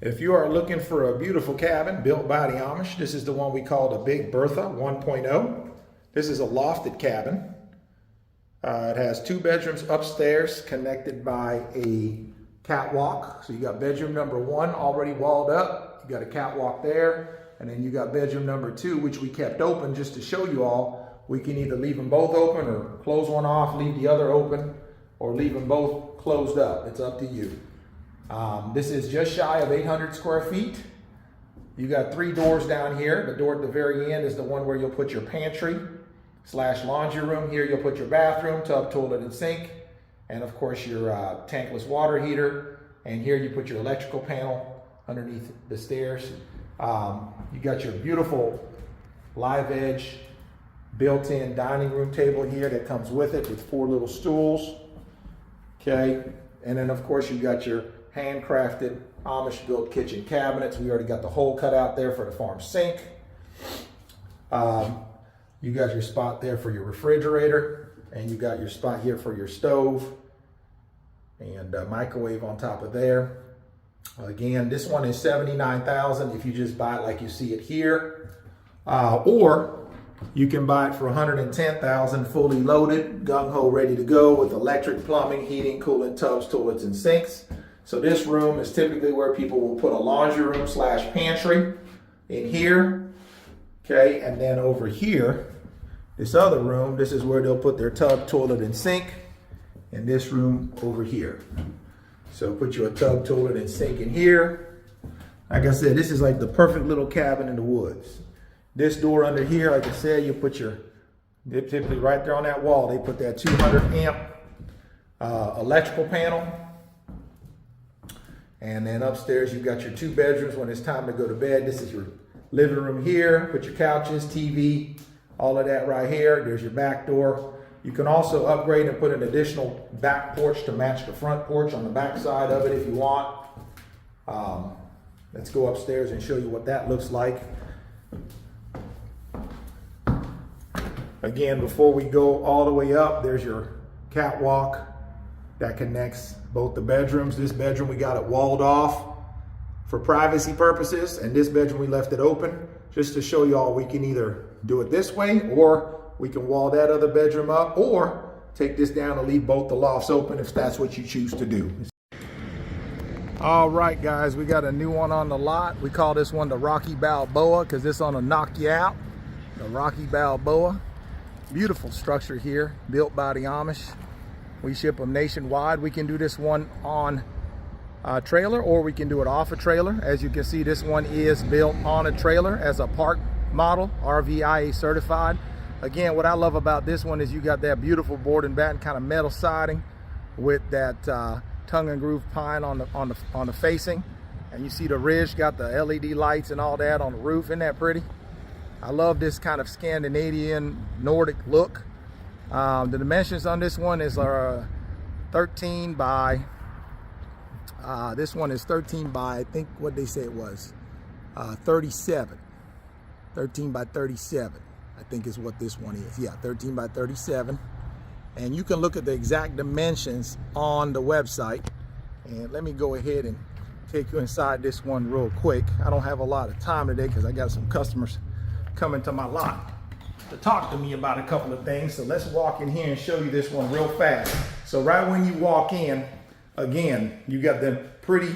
If you are looking for a beautiful cabin built by the Amish, this is the one we call the Big Bertha 1.0. This is a lofted cabin. It has 2 bedrooms upstairs connected by a catwalk. So you got bedroom number 1 already walled up. You got a catwalk there. And then you got bedroom number 2, which we kept open just to show you all. We can either leave them both open or close one off, leave the other open, or leave them both closed up. It's up to you. This is just shy of 800 square feet. You got 3 doors down here. The door at the very end is the one where you'll put your pantry / laundry room. Here you'll put your bathroom, tub, toilet, and sink. And of course your tankless water heater. And here you put your electrical panel underneath the stairs. You got your beautiful live edge built-in dining room table here that comes with it with 4 little stools. Okay, and then of course you got your handcrafted Amish built kitchen cabinets. We already got the hole cut out there for the farm sink. You got your spot there for your refrigerator, and you got your spot here for your stove and microwave on top of there. Again, this one is $79,000 if you just buy it like you see it here, or you can buy it for $110,000 fully loaded, gung-ho, ready to go with electric, plumbing, heating, cooling, tubs, toilets, and sinks. So this room is typically where people will put a laundry room / pantry in here. Okay, and then over here, this other room, this is where they'll put their tub, toilet, and sink. And this room over here. So put your tub, toilet, and sink in here. Like I said, this is like the perfect little cabin in the woods. This door under here, like I said, you put your, typically right there on that wall, they put that 200 amp electrical panel. And then upstairs, you've got your 2 bedrooms when it's time to go to bed. This is your living room here. Put your couches, TV, all of that right here. There's your back door. You can also upgrade and put an additional back porch to match the front porch on the back side of it if you want. Let's go upstairs and show you what that looks like. Again, before we go all the way up, there's your catwalk that connects both the bedrooms. This bedroom, we got it walled off for privacy purposes, and this bedroom, we left it open just to show y'all we can either do it this way, or we can wall that other bedroom up, or take this down and leave both the lofts open if that's what you choose to do. All right, guys, we got a new one on the lot. We call this one the Rocky Balboa because this one will knock you out. The Rocky Balboa. Beautiful structure here, built by the Amish. We ship them nationwide. We can do this one on a trailer, or we can do it off a trailer. As you can see, this one is built on a trailer as a park model, RVIA certified. Again, what I love about this one is you got that beautiful board and batten kind of metal siding with that tongue and groove pine on the facing, and you see the ridge got the LED lights and all that on the roof. Isn't that pretty? I love this kind of Scandinavian Nordic look. The dimensions on this one is 13 by. This one is 13 by, I think what they say it was 37. 13 by 37. I think is what this one is. Yeah, 13 by 37. And you can look at the exact dimensions on the website. And let me go ahead and take you inside this one real quick. I don't have a lot of time today because I got some customers coming to my lot to talk to me about a couple of things. So let's walk in here and show you this one real fast. So right when you walk in, again, you got the pretty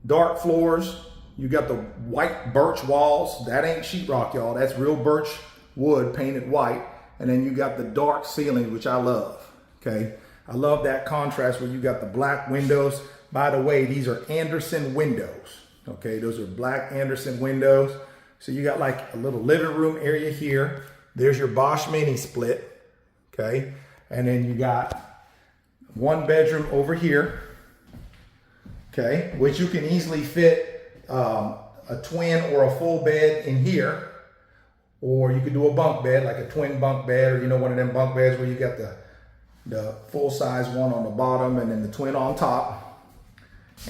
dark floors. You got the white birch walls. That ain't sheetrock, y'all. That's real birch wood painted white. And then you got the dark ceiling, which I love. Okay, I love that contrast where you got the black windows. By the way, these are Anderson windows. Okay, those are black Anderson windows. So you got like a little living room area here. There's your Bosch mini split. Okay, and then you got 1 bedroom over here. Okay, which you can easily fit a twin or a full bed in here. Or you could do a bunk bed, like a twin bunk bed, or you know, one of them bunk beds where you got the full size one on the bottom and then the twin on top.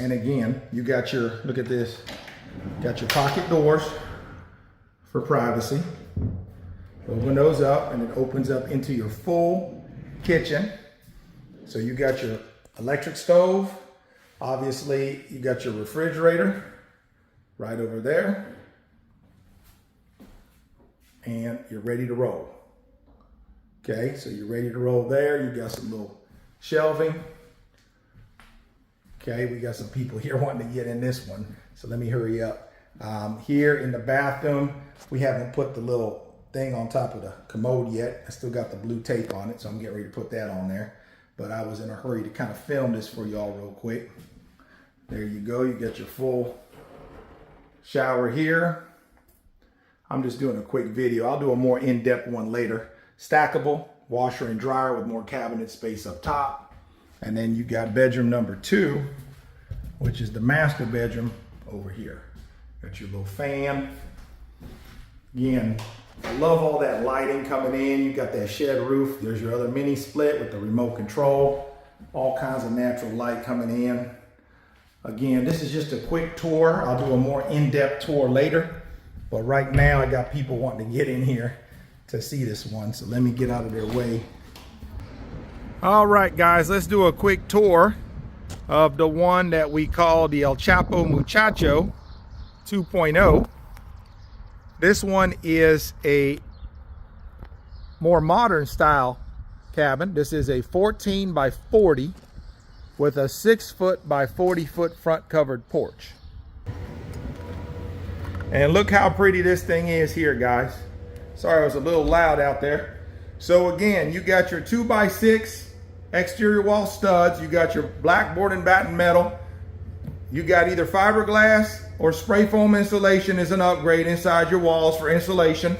And again, you got your, look at this, got your pocket doors for privacy. Open those up and it opens up into your full kitchen. So you got your electric stove. Obviously, you got your refrigerator. right over there. And you're ready to roll. Okay, so you're ready to roll there. You got some little shelving. Okay, we got some people here wanting to get in this one. So let me hurry up. Here in the bathroom, we haven't put the little thing on top of the commode yet. I still got the blue tape on it, so I'm getting ready to put that on there. But I was in a hurry to kind of film this for y'all real quick. There you go, you got your full shower here. I'm just doing a quick video. I'll do a more in-depth one later. Stackable, washer and dryer with more cabinet space up top. And then you got bedroom number 2, which is the master bedroom over here. Got your little fan. Again, I love all that lighting coming in. You got that shed roof. There's your other mini split with the remote control. All kinds of natural light coming in. Again, this is just a quick tour. I'll do a more in-depth tour later. But right now, I got people wanting to get in here to see this one. So let me get out of their way. All right, guys, let's do a quick tour of the one that we call the El Chapo Muchacho 2.0. This one is a more modern style cabin. This is a 14 by 40 with a 6-foot by 40-foot front covered porch. And look how pretty this thing is here, guys. Sorry, I was a little loud out there. So again, you got your 2x6 exterior wall studs. You got your black board and batten metal. You got either fiberglass or spray foam insulation as an upgrade inside your walls for insulation.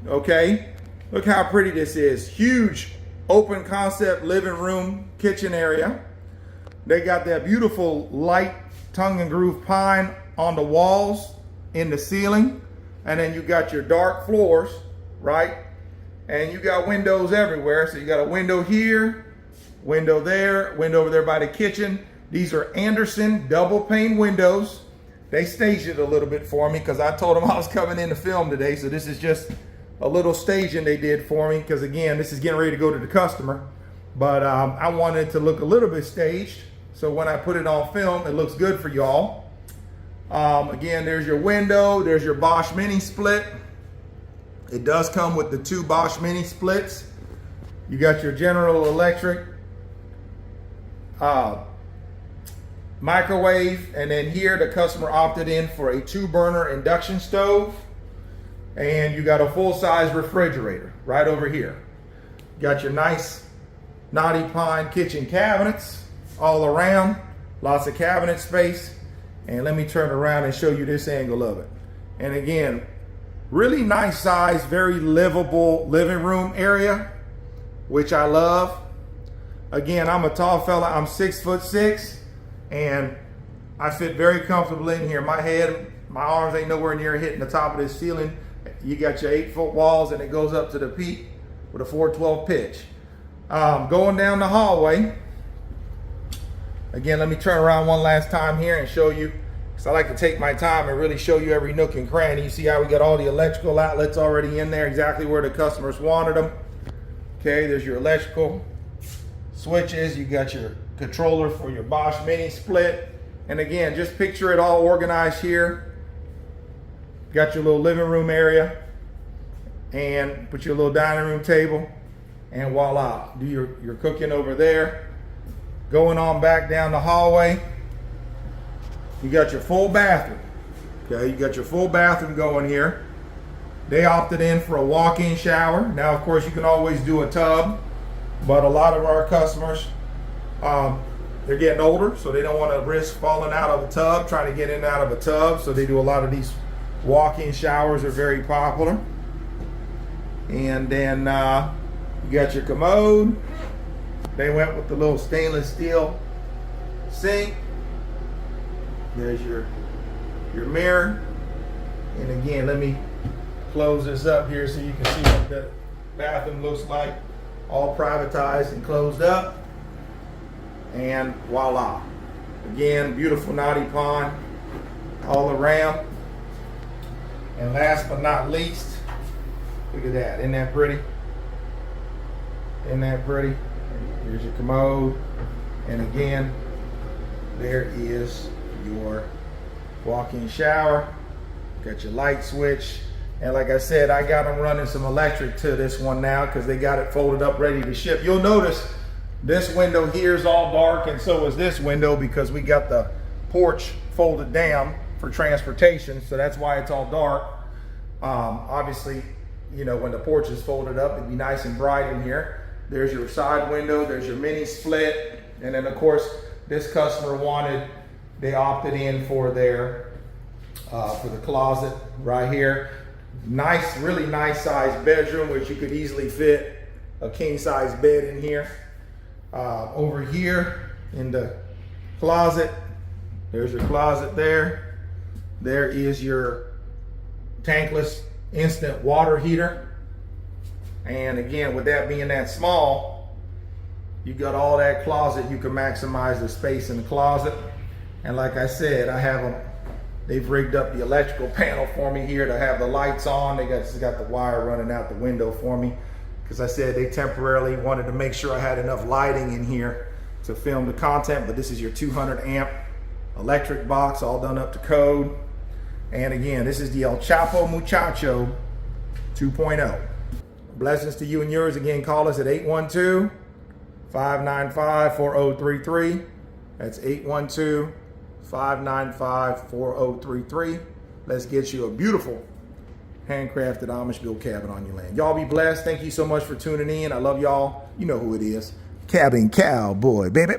Okay, look how pretty this is. Huge open concept living room, kitchen area. They got that beautiful light tongue and groove pine on the walls, in the ceiling, and then you got your dark floors, right? And you got windows everywhere. So you got a window here, window there, window over there by the kitchen. These are Anderson double pane windows. They staged it a little bit for me because I told them I was coming in to film today. So this is just a little staging they did for me because, again, this is getting ready to go to the customer. But I wanted it to look a little bit staged. So when I put it on film, it looks good for y'all. Again, there's your window. There's your Bosch mini split. It does come with the 2 Bosch mini splits. You got your General Electric microwave, and then here the customer opted in for a 2-burner induction stove, and you got a full-size refrigerator right over here. Got your nice knotty pine kitchen cabinets all around, lots of cabinet space. And let me turn around and show you this angle of it. And again, really nice size, very livable living room area, which I love. Again, I'm a tall fella. I'm 6'6", and I fit very comfortably in here. My head, my arms ain't nowhere near hitting the top of this ceiling. You got your 8-foot walls, and it goes up to the peak with a 412 pitch. Going down the hallway. Again, let me turn around one last time here and show you, because I like to take my time and really show you every nook and cranny. You see how we got all the electrical outlets already in there, exactly where the customers wanted them. Okay, there's your electrical switches. You got your controller for your Bosch mini split. And again, just picture it all organized here. Got your little living room area, and put your little dining room table, and voila, do your cooking over there. Going on back down the hallway, you got your full bathroom. Okay, you got your full bathroom going here. They opted in for a walk-in shower. Now, of course, you can always do a tub, but a lot of our customers, they're getting older, so they don't want to risk falling out of a tub, trying to get in and out of a tub. So they do a lot of these walk-in showers are very popular. And then you got your commode. They went with the little stainless steel sink. There's your mirror. And again, let me close this up here so you can see what the bathroom looks like. All privatized and closed up. And voila. Again, beautiful knotty pond all around. And last but not least, look at that. Isn't that pretty? Isn't that pretty? Here's your commode. And again, there is your walk-in shower, got your light switch. And like I said, I got them running some electric to this one now because they got it folded up ready to ship. You'll notice this window here is all dark, and so is this window because we got the porch folded down for transportation, so that's why it's all dark. Obviously, you know, when the porch is folded up, it'd be nice and bright in here. There's your side window, there's your mini split, and then of course, this customer they opted in for their, for the closet right here. Nice, really nice sized bedroom, which you could easily fit a king size bed in here. Over here in the closet, there's your closet there. There is your tankless instant water heater. And again, with that being that small, you got all that closet. You can maximize the space in the closet. And like I said, they've rigged up the electrical panel for me here to have the lights on. They got the wire running out the window for me. Because I said they temporarily wanted to make sure I had enough lighting in here to film the content. But this is your 200 amp electric box, all done up to code. And again, this is the El Chapo Muchacho 2.0. Blessings to you and yours. Again, call us at 812-595-4033. That's 812-595-4033. Let's get you a beautiful handcrafted Amish built cabin on your land. Y'all be blessed. Thank you so much for tuning in. I love y'all. You know who it is. Cabin Cowboy, baby.